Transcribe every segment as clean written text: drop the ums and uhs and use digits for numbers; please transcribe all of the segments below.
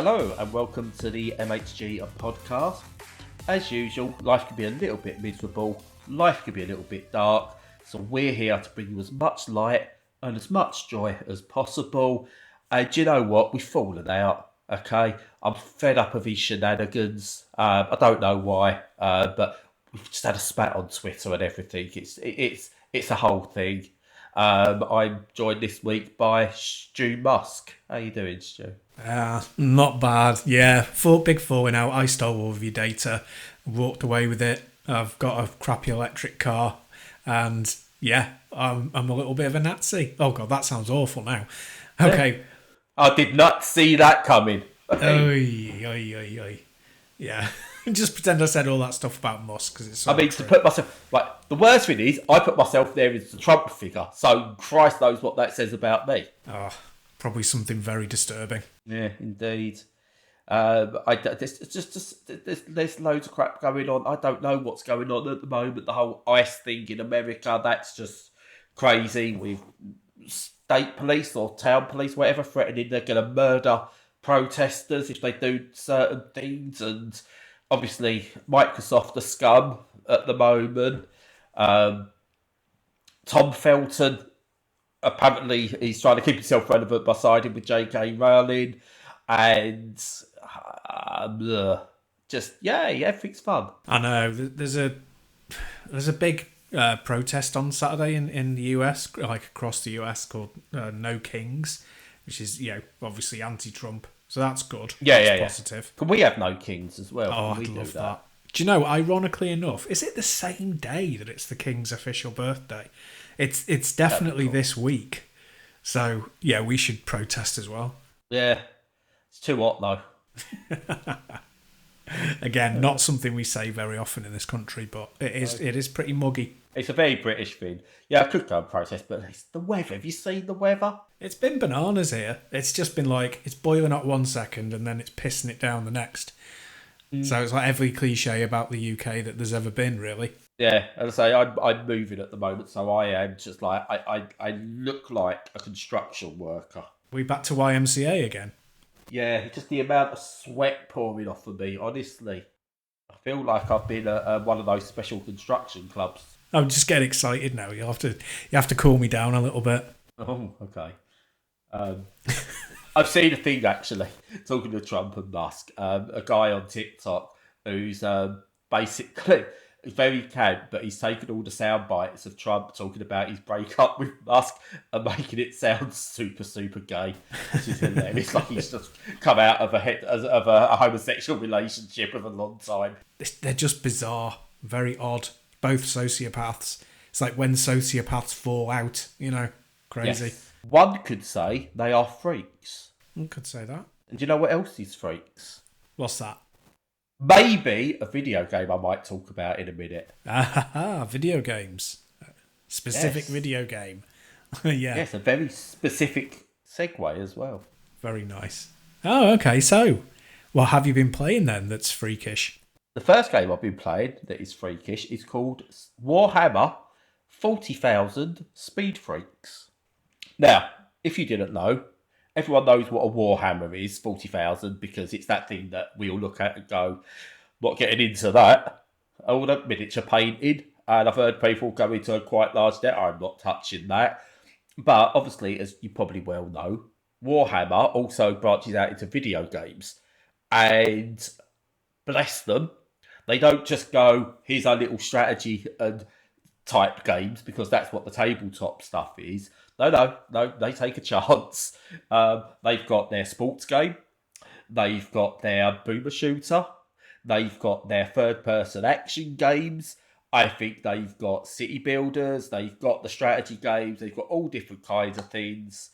Hello and welcome to the MHG podcast. As usual, life can be a little bit miserable, life can be a little bit dark, so we're here to bring you as much light and as much joy as possible. And you know what? We've fallen out, okay? I'm fed up of these shenanigans. I don't know why, but we've just had a spat on Twitter and everything. It's a whole thing. I'm joined this week by Stu Musk. How you doing, Stu? Not bad. Yeah, big falling out. I stole all of your data, walked away with it. I've got a crappy electric car, and yeah, I'm a little bit of a Nazi. Oh god, that sounds awful now. Okay. I did not see that coming. Oy. Yeah. Just pretend I said all that stuff about Musk because it's so true. To put myself... Like, the worst thing is, I put myself there as the Trump figure, so Christ knows what that says about me. Oh, probably something very disturbing. Yeah, indeed. There's loads of crap going on. I don't know what's going on at the moment. The whole ICE thing in America, that's just crazy. With state police or town police, whatever, threatening they're going to murder protesters if they do certain things. And obviously, Microsoft are scum at the moment. Tom Felton, apparently, he's trying to keep himself relevant by siding with J.K. Rowling. And everything's fun. I know. There's a big protest on Saturday in the US, like across the US, called No Kings, which is obviously anti-Trump. So that's good. That's positive. Can we have No Kings as well? Oh, I'd love that. Do you know? Ironically enough, is it the same day that it's the King's official birthday? It's definitely cool. This week. So yeah, we should protest as well. Yeah. It's too hot, though. Again, not something we say very often in this country, but it is pretty muggy. It's a very British thing. Yeah, I could go and protest, but it's the weather. Have you seen the weather? It's been bananas here. It's just been like, it's boiling up 1 second and then it's pissing it down the next. So it's like every cliche about the UK that there's ever been, really. Yeah, as I say, I'm moving at the moment, so I am just like, I look like a construction worker. We back to YMCA again? Yeah, just the amount of sweat pouring off of me, honestly. I feel like I've been at one of those special construction clubs. I'm just getting excited now. You have to cool me down a little bit. Oh, okay. I've seen a thing, actually, talking to Trump and Musk. A guy on TikTok who's basically... He's very canned, but he's taken all the sound bites of Trump talking about his breakup with Musk and making it sound super, super gay. Which is hilarious. Like he's just come out of a homosexual relationship of a long time. They're just bizarre, very odd. Both sociopaths. It's like when sociopaths fall out, crazy. Yes. One could say they are freaks. One could say that. And do you know what else is freaks? What's that? Maybe a video game I might talk about in a minute. Video games. Specific video game. Yeah. Yes, a very specific segue as well. Very nice. Oh, okay. So, what have you been playing then that's freakish? The first game I've been playing that is freakish is called Warhammer 40,000 Speed Freaks. Now, if you didn't know, everyone knows what a Warhammer is, 40,000, because it's that thing that we all look at and go, not getting into that. All that miniature painting, and I've heard people go into a quite large debt. I'm not touching that. But obviously, as you probably well know, Warhammer also branches out into video games. And bless them, they don't just go, here's our little strategy and type games, because that's what the tabletop stuff is. No, they take a chance. They've got their sports game. They've got their boomer shooter. They've got their third-person action games. I think they've got city builders. They've got the strategy games. They've got all different kinds of things.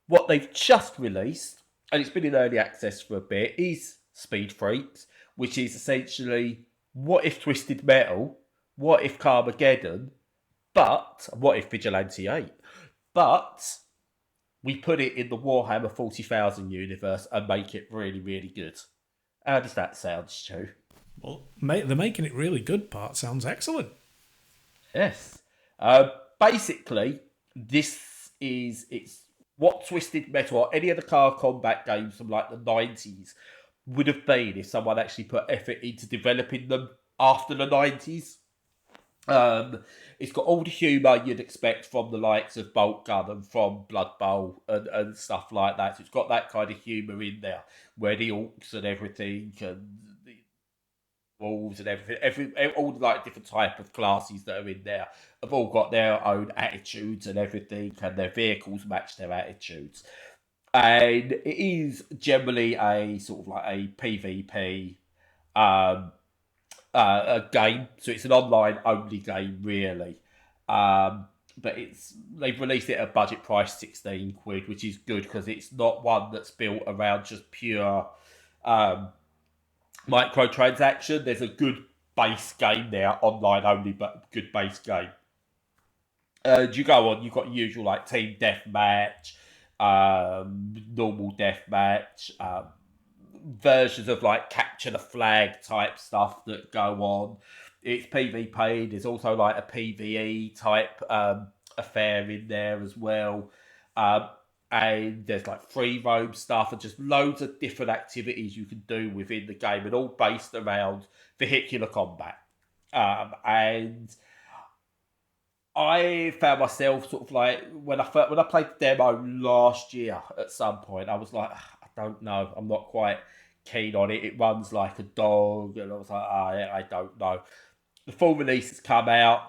What they've just released, and it's been in early access for a bit, is Speed Freaks, which is essentially what if Twisted Metal, what if Carmageddon, but what if Vigilante 8? But we put it in the Warhammer 40,000 universe and make it really, really good. How does that sound, Stu? Well, the making it really good part sounds excellent. Yes. Basically, it's what Twisted Metal or any of the car combat games from like the 90s would have been if someone actually put effort into developing them after the 90s. It's got all the humour you'd expect from the likes of Bolt Gun and from Blood Bowl and stuff like that. So it's got that kind of humour in there, where the orcs and everything and the wolves and everything, all the like different type of classes that are in there have all got their own attitudes and everything, and their vehicles match their attitudes. And it is generally a sort of like a PvP um, a game, so it's an online only game, really. But they've released it at a budget price £16, which is good because it's not one that's built around just pure microtransaction. There's a good base game there, online only, but good base game. You go on, you've got usual like team deathmatch, normal deathmatch, versions of like capture the flag type stuff that go on. It's PvP. There's also like a PvE type affair in there as well. And there's like free roam stuff and just loads of different activities you can do within the game, and all based around vehicular combat. And I found myself sort of like when I played the demo last year at some point, I was like, I don't know, I'm not quite keen on it. It runs like a dog, and I was like, I don't know. The full release has come out.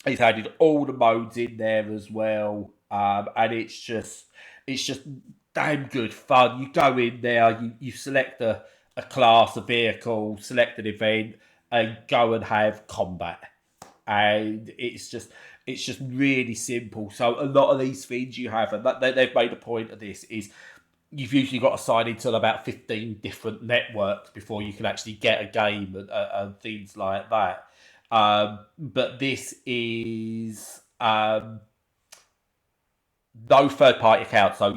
It's added all the modes in there as well, and it's just damn good fun. You go in there, you select a class, a vehicle, select an event, and go and have combat. And it's just really simple. So a lot of these things you have, and they've made a point of this, is you've usually got to sign into about 15 different networks before you can actually get a game and things like that. But this is no third party account, so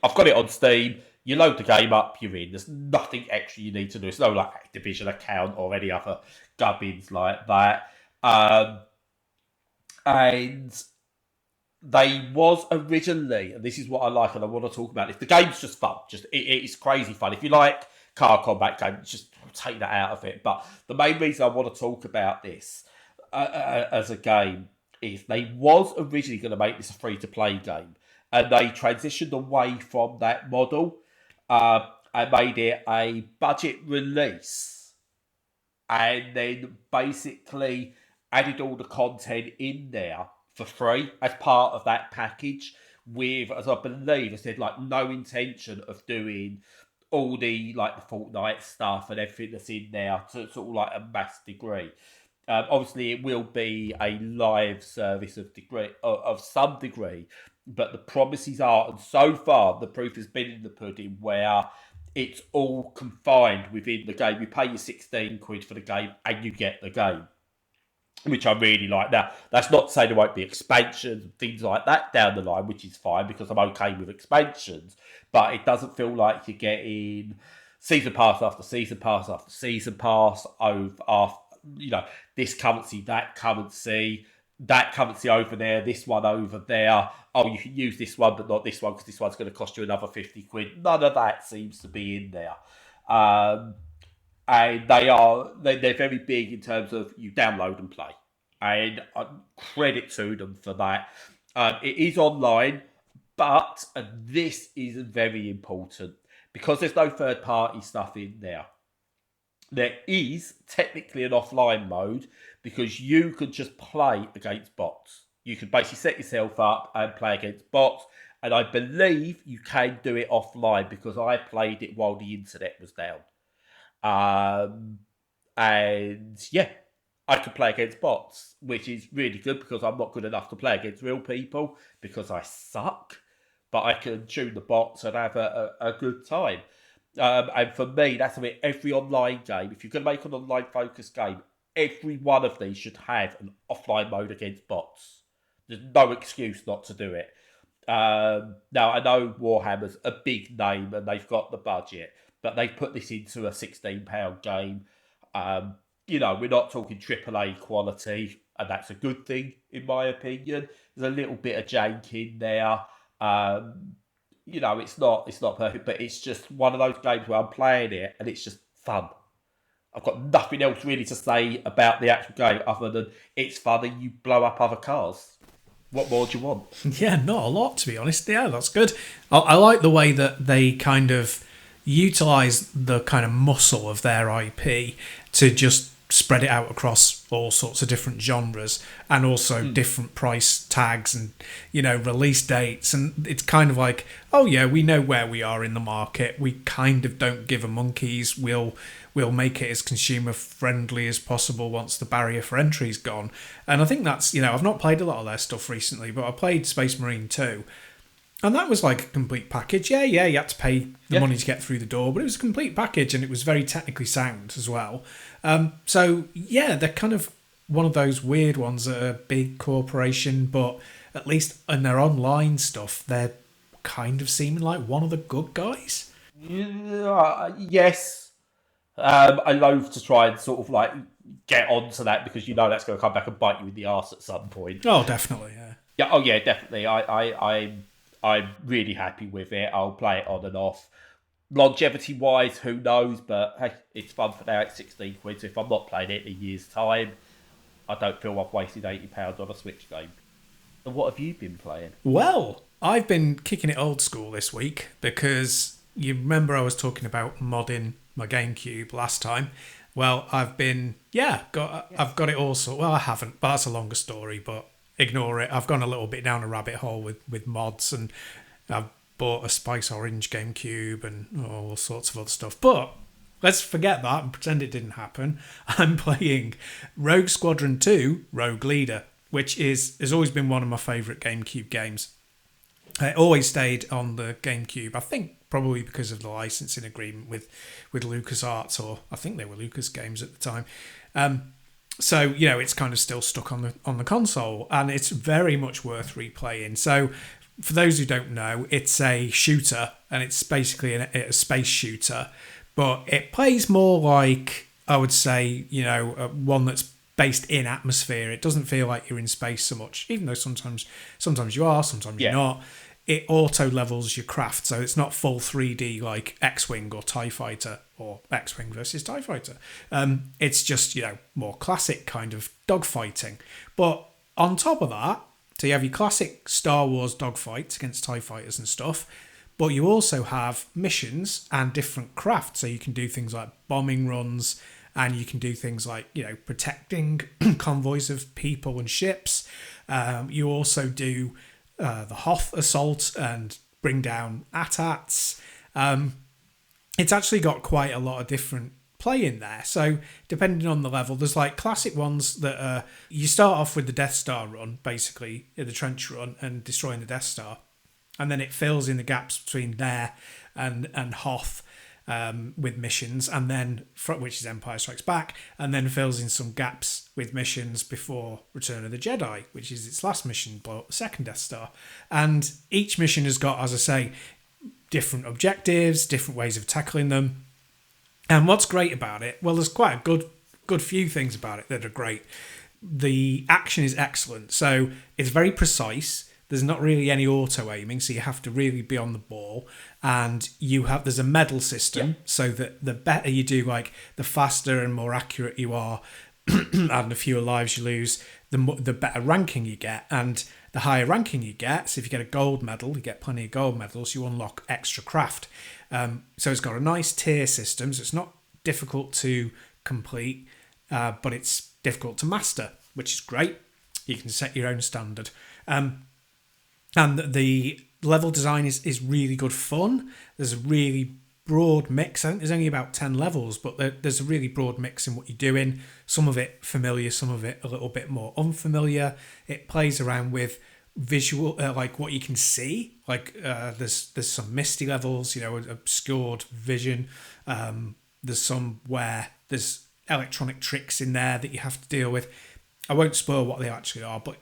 I've got it on Steam. You load the game up, you're in. There's nothing extra you need to do. It's no like Activision account or any other gubbins like that. And they was originally, and this is what I like and I want to talk about, if the game's just fun, it's crazy fun. If you like car combat games, just take that out of it. But the main reason I want to talk about this as a game is they was originally going to make this a free-to-play game, and they transitioned away from that model and made it a budget release, and then basically added all the content in there for free as part of that package, with, as I believe I said, like no intention of doing all the like the Fortnite stuff and everything that's in there to sort of like a mass degree. Obviously, it will be a live service of some degree, but the promises are, and so far the proof has been in the pudding, where it's all confined within the game. You pay your £16 for the game, and you get the game, which I really like. Now, that's not to say there won't be expansions and things like that down the line, which is fine because I'm okay with expansions, but it doesn't feel like you're getting season pass after season pass after season pass after, this currency, that currency over there, this one over there. Oh, you can use this one, but not this one because this one's going to cost you another £50. None of that seems to be in there. And they're very big in terms of you download and play, and credit to them for that. It is online, but and this is very important, because there's no third party stuff in there. There is technically an offline mode, because you could just play against bots. You could basically set yourself up and play against bots, and I believe you can do it offline because I played it while the internet was down. And yeah, I can play against bots, which is really good because I'm not good enough to play against real people because I suck. But I can tune the bots and have a good time. And for me, that's what every online game, if you're going to make an online focused game, every one of these should have an offline mode against bots. There's no excuse not to do it. Now, I know Warhammer's a big name and they've got the budget, but they've put this into a £16 game. we're not talking AAA quality, and that's a good thing in my opinion. There's a little bit of jank in there. It's not perfect, but it's just one of those games where I'm playing it and it's just fun. I've got nothing else really to say about the actual game other than it's fun and you blow up other cars. What more do you want? Yeah, not a lot, to be honest. Yeah, that's good. I like the way that they kind of utilise the kind of muscle of their IP to just spread it out across all sorts of different genres and also different price tags and, release dates. And it's kind of like, oh yeah, we know where we are in the market. We kind of don't give a monkeys. We'll make it as consumer friendly as possible once the barrier for entry is gone. And I think that's, I've not played a lot of their stuff recently, but I played Space Marine 2. And that was like a complete package. Yeah, you had to pay the money to get through the door, but it was a complete package and it was very technically sound as well. So, yeah, they're kind of one of those weird ones that are a big corporation, but at least in their online stuff, they're kind of seeming like one of the good guys. Yes. I loathe to try and sort of like get onto that because that's going to come back and bite you in the arse at some point. Oh, definitely, yeah. Yeah, oh yeah, definitely. I'm really happy with it. I'll play it on and off. Longevity wise, who knows? But hey, it's fun for now. It's 16 quid. So if I'm not playing it in a year's time, I don't feel I've wasted £80 on a Switch game. So what have you been playing? Well, I've been kicking it old school this week because you remember I was talking about modding my GameCube last time. Well, I've got it all sorted. Well, I haven't, but that's a longer story, but ignore it. I've gone a little bit down a rabbit hole with mods, and I've bought a Spice Orange GameCube and all sorts of other stuff. But let's forget that and pretend it didn't happen. I'm playing Rogue Squadron II, Rogue Leader, which has always been one of my favourite GameCube games. It always stayed on the GameCube, I think probably because of the licensing agreement with LucasArts, or I think they were Lucas Games at the time. So, it's kind of still stuck on the console, and it's very much worth replaying. So, for those who don't know, it's a shooter, and it's basically a space shooter, but it plays more like, I would say, one that's based in atmosphere. It doesn't feel like you're in space so much, even though sometimes you are, sometimes you're not. It auto levels your craft, so it's not full 3D like X-Wing or TIE Fighter or X-Wing versus TIE Fighter. It's just, more classic kind of dogfighting. But on top of that, so you have your classic Star Wars dogfights against TIE Fighters and stuff, but you also have missions and different crafts, so you can do things like bombing runs, and you can do things like, protecting convoys of people and ships. You also do the Hoth assault and bring down AT-ATs. It's actually got quite a lot of different play in there. So depending on the level, there's like classic ones that you start off with the Death Star run, basically, the trench run, and destroying the Death Star. And then it fills in the gaps between there and Hoth with missions, and then which is Empire Strikes Back, and then fills in some gaps with missions before Return of the Jedi, which is its last mission, blow up the second Death Star. And each mission has got, as I say, different objectives, different ways of tackling them. And what's great about it, well, there's quite a good few things about it that are great. The action is excellent, so it's very precise. There's not really any auto aiming, so you have to really be on the ball. And there's a medal system, so that the better you do, like the faster and more accurate you are, and the fewer lives you lose, the better ranking you get. And the higher ranking you get, so if you get a gold medal, you get plenty of gold medals, you unlock extra craft. So it's got a nice tier system, so it's not difficult to complete, but it's difficult to master, which is great. You can set your own standard. And the level design is really good fun. There's a really broad mix. I think there's only about 10 levels, but there's a really broad mix in what you're doing. Some of it familiar, some of it a little bit more unfamiliar. It plays around with visual, like what you can see. Like there's some misty levels, obscured vision. There's some where there's electronic tricks in there that you have to deal with. I won't spoil what they actually are, but,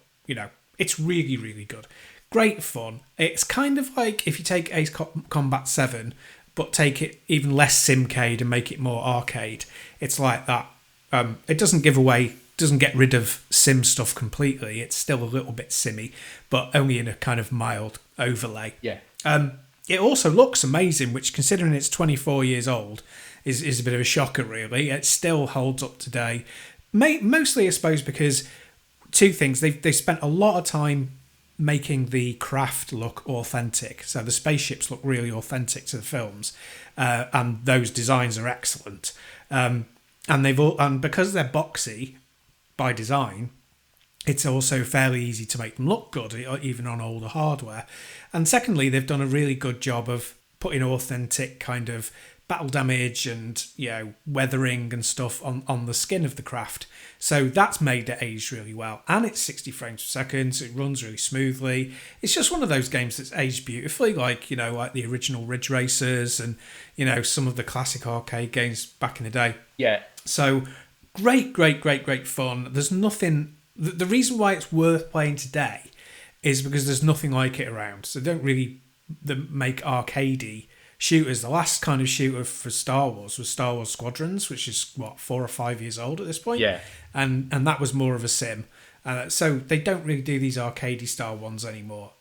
it's really, really good. Great fun. It's kind of like if you take Ace Combat 7, but take it even less simcade and make it more arcade. It's like that It doesn't get rid of sim stuff completely. It's still a little bit simmy, but only in a kind of mild overlay. Yeah. It also looks amazing, which, considering it's 24 years old, is a bit of a shocker, really. It still holds up today. Mostly, I suppose, because two things. They've spent a lot of time making the craft look authentic. So the spaceships look really authentic to the films, and those designs are excellent. And because they're boxy by design, it's also fairly easy to make them look good, even on older hardware. And secondly, they've done a really good job of putting authentic kind of battle damage and, weathering and stuff on the skin of the craft. So that's made it age really well. And it's 60 frames per second, so it runs really smoothly. It's just one of those games that's aged beautifully, like the original Ridge Racers and, some of the classic arcade games back in the day. Yeah. So great fun. There's nothing... The reason why it's worth playing today is because there's nothing like it around. So they don't really make arcadey shooters. The last kind of shooter for Star Wars was Star Wars Squadrons, which is 4 or 5 years old at this point. Yeah. And that was more of a sim. So they don't really do these arcadey style ones anymore.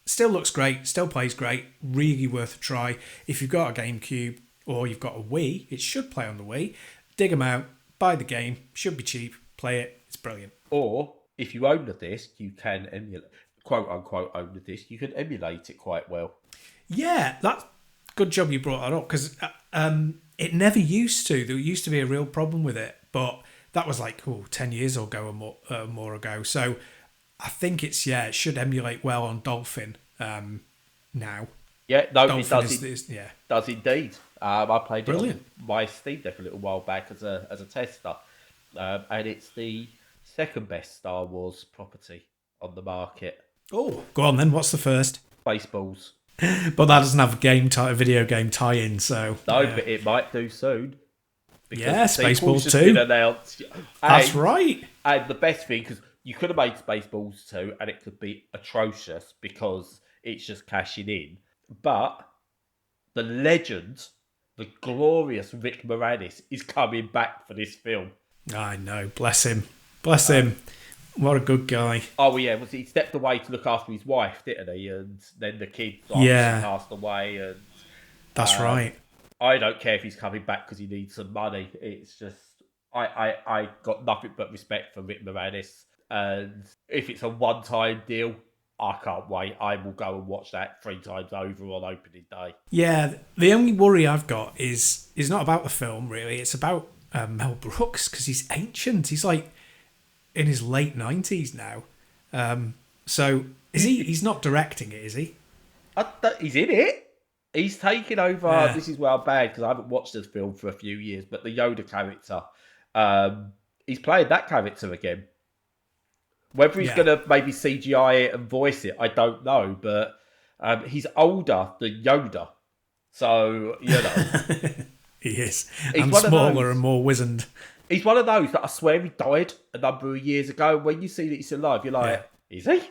Still looks great, still plays great, really worth a try. If you've got a GameCube or you've got a Wii, it should play on the Wii. Dig them out, buy the game, should be cheap, play it, it's brilliant. Or if you own the disc, you can emulate, quote unquote, own the disc. You can emulate it quite well. Yeah, that's good job you brought that up, because it never used to. There used to be a real problem with it, but that was 10 years ago or more ago. So I think it should emulate well on Dolphin now. Yeah, no, Dolphin it does. Does indeed. I played Brilliant. it on my Steam Deck a little while back as a tester, and it's the second best Star Wars property on the market. Oh, go on then. What's the first? Spaceballs. But that doesn't have a video game tie-in, so no, but it might do soon. Spaceballs 2. Been announced. That's right. And the best thing, because you could have made Spaceballs 2, and it could be atrocious because it's just cashing in. But the legend, the glorious Rick Moranis, is coming back for this film. I know. Bless him. Bless him. What a good guy. Oh, yeah. He stepped away to look after his wife, didn't he? And then the kid passed away. And that's right. I don't care if he's coming back because he needs some money. It's just... I got nothing but respect for Rick Moranis. And if it's a one-time deal, I can't wait. I will go and watch that 3 times over on opening day. Yeah, the only worry I've got is not about the film, really. It's about Mel Brooks, because he's ancient. He's in his late 90s now. So he's not directing it, is he? He's in it. He's taking over. Yeah. This is where I'm bad because I haven't watched this film for a few years, but the Yoda character, he's playing that character again. Whether he's going to maybe CGI it and voice it, I don't know, but he's older than Yoda. So, He is. And smaller and more wizened. He's one of those that I swear he died a number of years ago. When you see that he's alive, you're like, is he?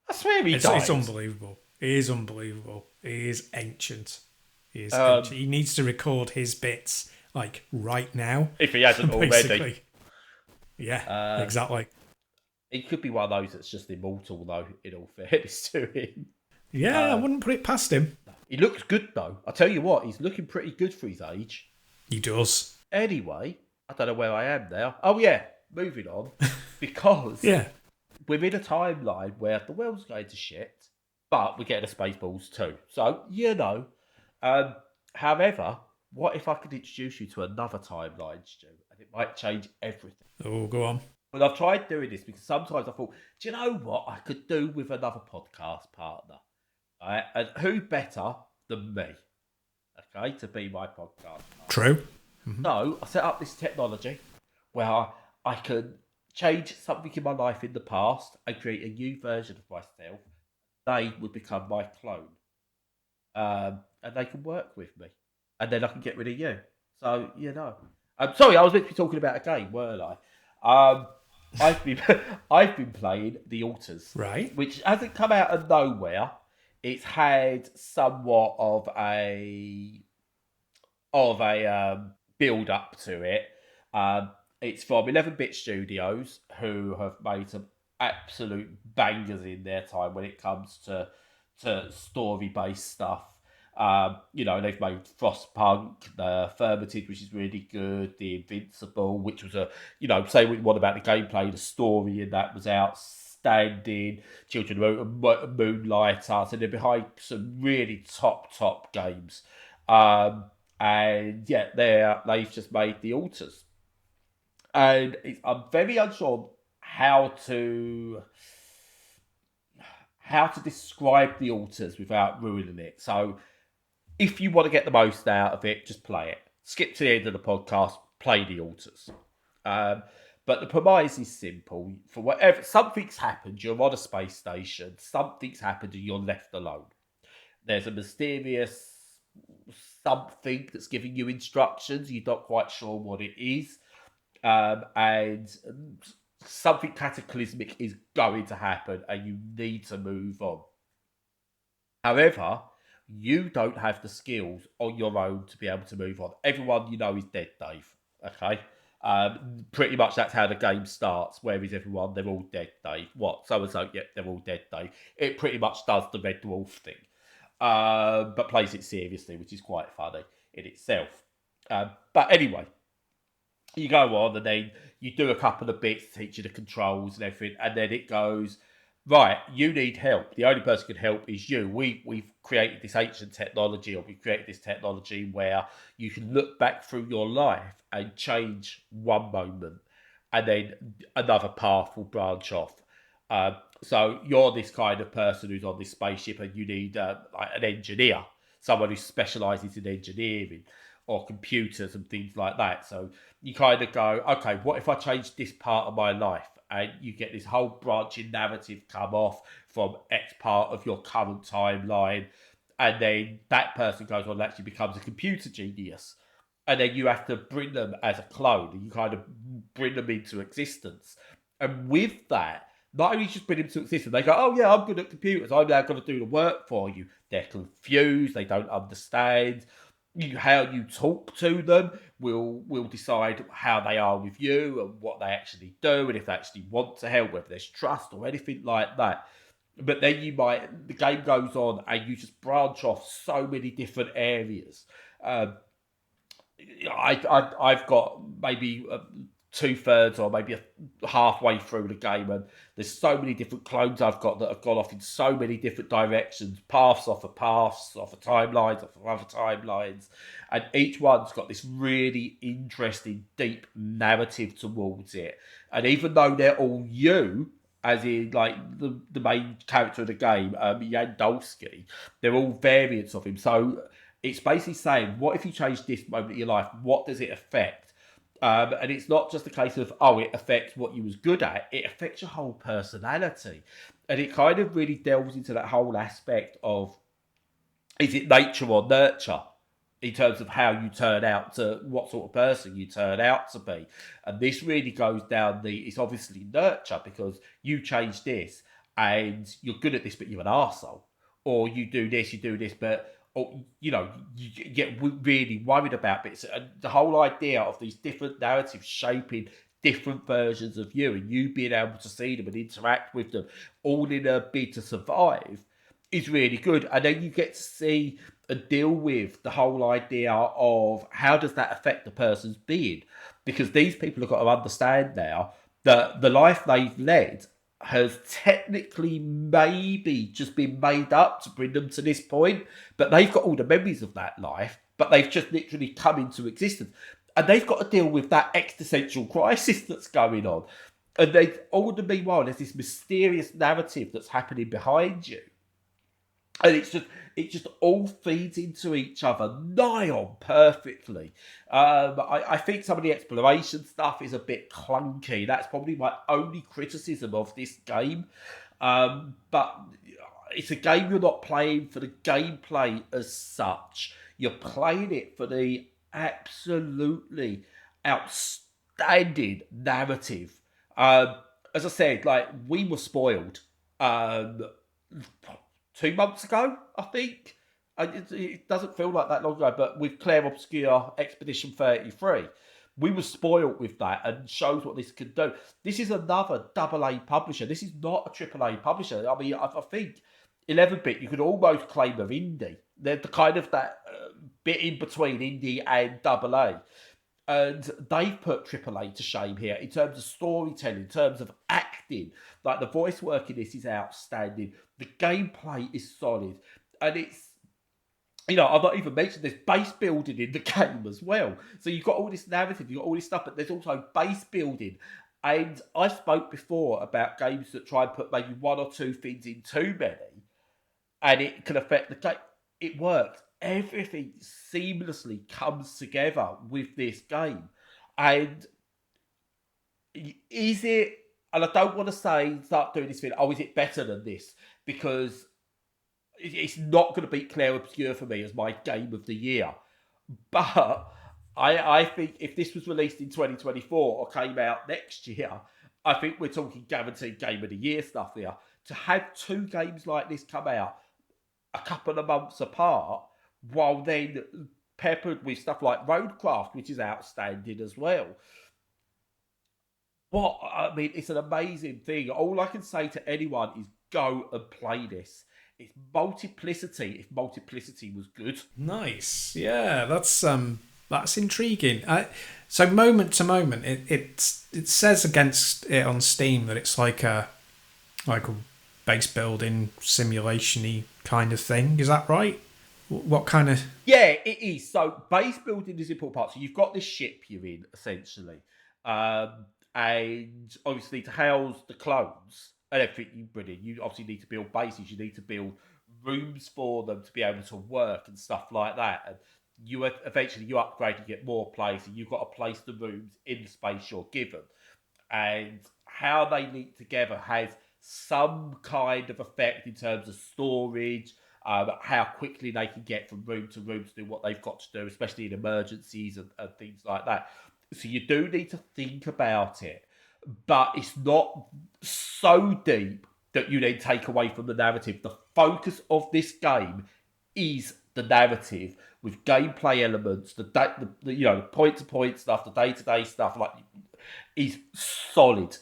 I swear he died. It's unbelievable. It is unbelievable. He is ancient. Ancient. He needs to record his bits right now. If he hasn't already. Yeah, exactly. He could be one of those that's just immortal, though, in all fairness to him. Yeah, I wouldn't put it past him. He looks good, though. I'll tell you what, he's looking pretty good for his age. He does. Anyway, I don't know where I am now. Oh, yeah, moving on. Because we're in a timeline where the world's going to shit, but we're getting a Spaceballs too. So, however, what if I could introduce you to another timeline, Stu, and it might change everything? Oh, go on. Well, I've tried doing this because sometimes I thought, do you know what I could do with another podcast partner? Right? And who better than me, okay, to be my podcast partner? True. Mm-hmm. So I set up this technology where I can change something in my life in the past and create a new version of myself. They would become my clone. And they can work with me. And then I can get rid of you. So, sorry, I was meant to be talking about a game, weren't I? I've been playing The Alters, right? Which hasn't come out of nowhere. It's had somewhat of a build up to it. It's from 11-Bit Studios, who have made some absolute bangers in their time when it comes to story-based stuff. They've made Frostpunk, the Affirmative, which is really good, The Invincible, which was say what you want about the gameplay, the story in that was outstanding. Children of Moonlighter, so they're behind some really top games. And yeah, they've just made the Altars. And I'm very unsure how to describe the Altars without ruining it. So if you want to get the most out of it, just play it. Skip to the end of the podcast, play the Altars. But the premise is simple. For whatever, something's happened, you're on a space station, something's happened and you're left alone. There's a mysterious something that's giving you instructions, you're not quite sure what it is. And something cataclysmic is going to happen and you need to move on. However, you don't have the skills on your own to be able to move on. Everyone you know is dead, Dave. Okay? Pretty much that's how the game starts. Where is everyone? They're all dead, Dave. What? So-and-so? Yep, they're all dead, Dave. It pretty much does the Red Dwarf thing. But plays it seriously, which is quite funny in itself. But anyway, you go on and then you do a couple of bits, teach you the controls and everything, and then it goes, right, you need help. The only person who can help is you. We've created this ancient technology, or we've created this technology where you can look back through your life and change one moment, and then another path will branch off. So you're this kind of person who's on this spaceship and you need like an engineer, someone who specialises in engineering or computers and things like that. So you kind of go, okay, what if I change this part of my life? And you get this whole branching narrative come off from X part of your current timeline. And then that person goes on and actually becomes a computer genius. And then you have to bring them as a clone and you kind of bring them into existence. And with that, not only just bring them to existence, they go, oh yeah, I'm good at computers, I'm now going to do the work for you. They're confused, they don't understand. How you talk to them will decide how they are with you and what they actually do and if they actually want to help, whether there's trust or anything like that. But then the game goes on and you just branch off so many different areas. I've got maybe 2/3 or maybe halfway through the game, and there's so many different clones I've got that have gone off in so many different directions, paths off of timelines, off of other timelines, and each one's got this really interesting, deep narrative towards it. And even though they're all you, as in like the main character of the game, Yandolski, they're all variants of him. So it's basically saying, what if you change this moment of your life? What does it affect? And it's not just a case of, it affects what you was good at. It affects your whole personality. And it kind of really delves into that whole aspect of, is it nature or nurture? In terms of how you turn out to, what sort of person you turn out to be. And this really goes down it's obviously nurture, because you change this and you're good at this, but you're an arsehole. Or you do this, but you get really worried about bits. And the whole idea of these different narratives shaping different versions of you and you being able to see them and interact with them all in a bid to survive is really good. And then you get to see and deal with the whole idea of how does that affect the person's being? Because these people have got to understand now that the life they've led has technically maybe just been made up to bring them to this point, but they've got all the memories of that life, but they've just literally come into existence. And they've got to deal with that existential crisis that's going on. And all the meanwhile, there's this mysterious narrative that's happening behind you. And it just all feeds into each other nigh on perfectly. I think some of the exploration stuff is a bit clunky. That's probably my only criticism of this game. But it's a game you're not playing for the gameplay as such. You're playing it for the absolutely outstanding narrative. As I said, like, we were spoiled 2 months ago, I think. It doesn't feel like that long ago, but with Clair Obscure Expedition 33. we were spoiled with that, and shows what this can do. This is another AA publisher. This is not a AAA publisher. I mean, I think 11-bit you could almost claim of indie. They're the kind of that bit in between indie and AA. And they've put AAA to shame here in terms of storytelling, in terms of acting. Like, the voice work in this is outstanding. The gameplay is solid. And it's, I've not even mentioned there's base building in the game as well. So you've got all this narrative, you've got all this stuff, but there's also base building. And I spoke before about games that try and put maybe one or two things in too many, and it can affect the game. It works. Everything seamlessly comes together with this game. And is it, and I don't want to start doing this thing, is it better than this? Because it's not going to beat Clair Obscur for me as my game of the year. But I think if this was released in 2024 or came out next year, I think we're talking guaranteed game of the year stuff here. To have two games like this come out a couple of months apart, while then peppered with stuff like Roadcraft, which is outstanding as well. It's an amazing thing. All I can say to anyone is go and play this. It's multiplicity, if multiplicity was good. Nice. Yeah, that's intriguing. So moment to moment, it says against it on Steam that it's like a base building simulation-y kind of thing. Is that right? What kind of... Yeah, it is. So base building is an important part. So you've got this ship you're in, essentially. And obviously to house the clones and everything you bring in, you obviously need to build bases. You need to build rooms for them to be able to work and stuff like that. And you eventually you upgrade, you get more places. You've got to place the rooms in the space you're given. And how they link together has some kind of effect in terms of storage, how quickly they can get from room to room to do what they've got to do, especially in emergencies and things like that. So you do need to think about it, but it's not so deep that you then take away from the narrative. The focus of this game is the narrative with gameplay elements, the point-to-point stuff, the day-to-day stuff, is solid.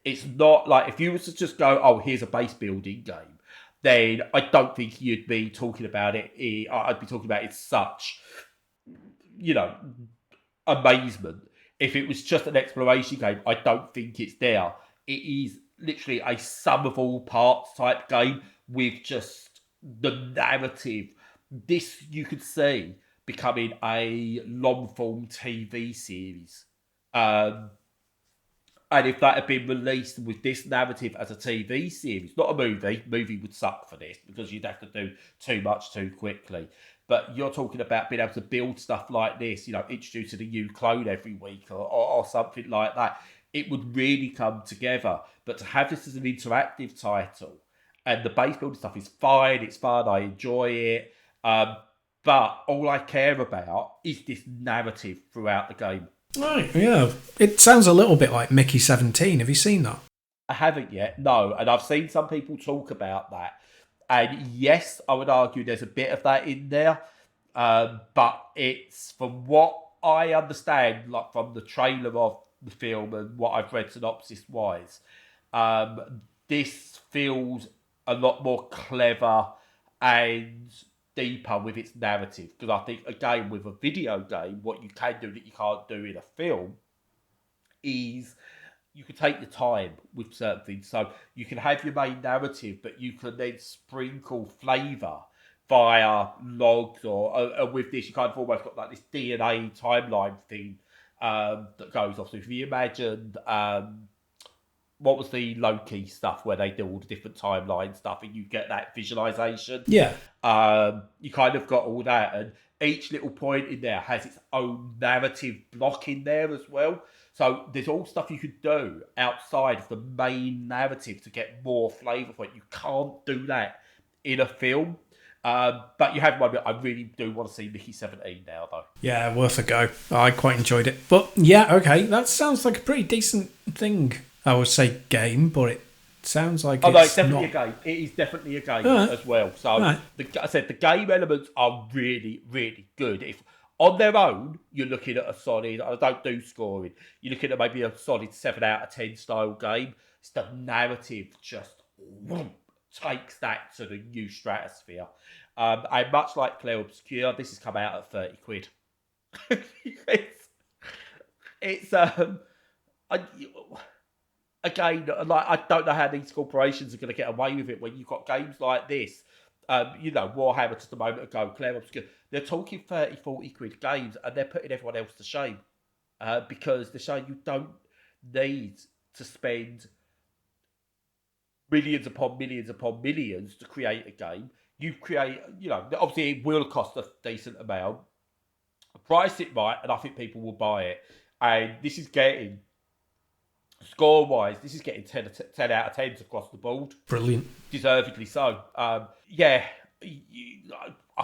It's not like if you were to just go, here's a base building game, then I don't think you'd be talking about it. I'd be talking about it such, amazement. If it was just an exploration game, I don't think it's there. It is literally a sum of all parts type game with just the narrative. This, you could see, becoming a long-form TV series. And if that had been released with this narrative as a TV series, not a movie would suck for this because you'd have to do too much too quickly. But you're talking about being able to build stuff like this, introducing a new clone every week or something like that. It would really come together. But to have this as an interactive title, and the base building stuff is fine, it's fun, I enjoy it. But all I care about is this narrative throughout the game. Right, yeah. It sounds a little bit like Mickey 17. Have you seen that? I haven't yet, no. And I've seen some people talk about that. And yes, I would argue there's a bit of that in there. But it's, from what I understand, like from the trailer of the film and what I've read synopsis-wise, this feels a lot more clever and deeper with its narrative. Because I think, again, with a video game, what you can do that you can't do in a film is you can take your time with certain things. So you can have your main narrative, but you can then sprinkle flavour via logs, or with this, you kind of almost got like this DNA timeline thing that goes off. So if you imagine, what was the Loki stuff where they do all the different timeline stuff and you get that visualization? Yeah. You kind of got all that, and each little point in there has its own narrative block in there as well. So there's all stuff you could do outside of the main narrative to get more flavour for it. You can't do that in a film. But you have one bit. I really do want to see Mickey 17 now, though. Yeah, worth a go. I quite enjoyed it. But yeah, okay, that sounds like a pretty decent thing. I would say game, but it sounds like it's definitely a game. It is definitely a game as well. So, right. I said the game elements are really, really good. If On their own, you're looking at a solid, I don't do scoring, you're looking at maybe a solid 7 out of 10 style game. It's the narrative just takes that to the new stratosphere. And much like Claire Obscure, this has come out at 30 quid. Again, like, I don't know how these corporations are going to get away with it when you've got games like this. Warhammer just a moment ago, Claire Obscure, they're talking 30, 40 quid games and they're putting everyone else to shame. Because they're showing you don't need to spend millions upon millions upon millions to create a game. You create, obviously it will cost a decent amount. Price it right, and I think people will buy it. And this is getting, score-wise, this is getting 10 out of 10s across the board. Brilliant. Deservedly so. I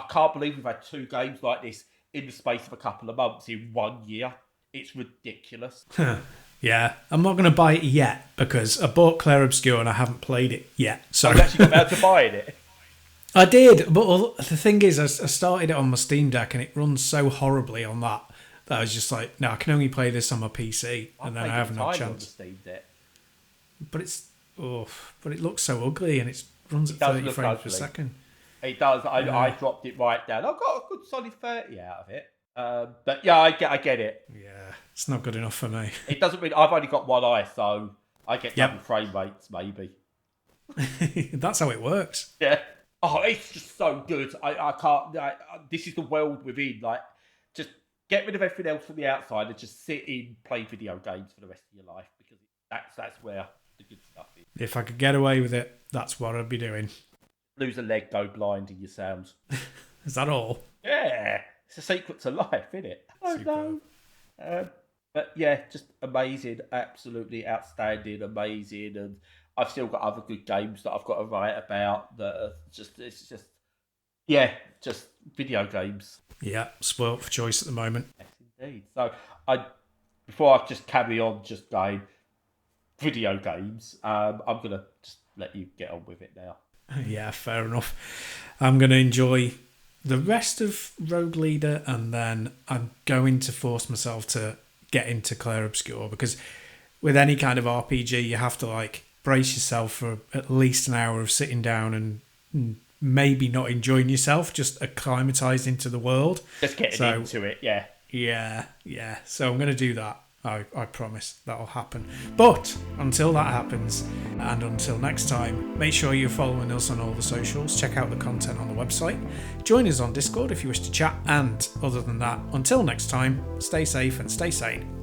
can't believe we've had 2 games like this in the space of a couple of months in 1 year. It's ridiculous. Yeah, I'm not going to buy it yet because I bought Claire Obscure and I haven't played it yet. So I've actually got around to buying it. I did, but the thing is, I started it on my Steam Deck and it runs so horribly on that I was just like, no, I can only play this on my PC, and then I haven't had a chance. On the Steam Deck. But it looks so ugly and it runs at 30 frames per second. It does. I dropped it right down. I've got a good solid 30 out of it. But yeah, I get it. Yeah, it's not good enough for me. It doesn't mean I've only got one eye, so I get double frame rates maybe. That's how it works. Yeah. Oh, it's just so good. I can't. This is the world within. Like, just get rid of everything else from the outside and just sit in, play video games for the rest of your life, because that's where the good stuff is. If I could get away with it, that's what I'd be doing. Lose a leg, go blind in your sounds. Is that all? Yeah. It's a secret to life, isn't it? I don't know. But yeah, just amazing. Absolutely outstanding, amazing. And I've still got other good games that I've got to write about that are just video games. Yeah, spoilt for choice at the moment. Yes, indeed. So before I just carry on just going video games, I'm going to just let you get on with it now. Yeah, fair enough. I'm going to enjoy the rest of Rogue Leader, and then I'm going to force myself to get into Claire Obscure, because with any kind of RPG, you have to brace yourself for at least an hour of sitting down and maybe not enjoying yourself, just acclimatized into the world. Just getting into it, yeah. Yeah. So I'm going to do that. I promise that'll happen. But until that happens, and until next time, make sure you're following us on all the socials. Check out the content on the website. Join us on Discord if you wish to chat. And other than that, until next time, stay safe and stay sane.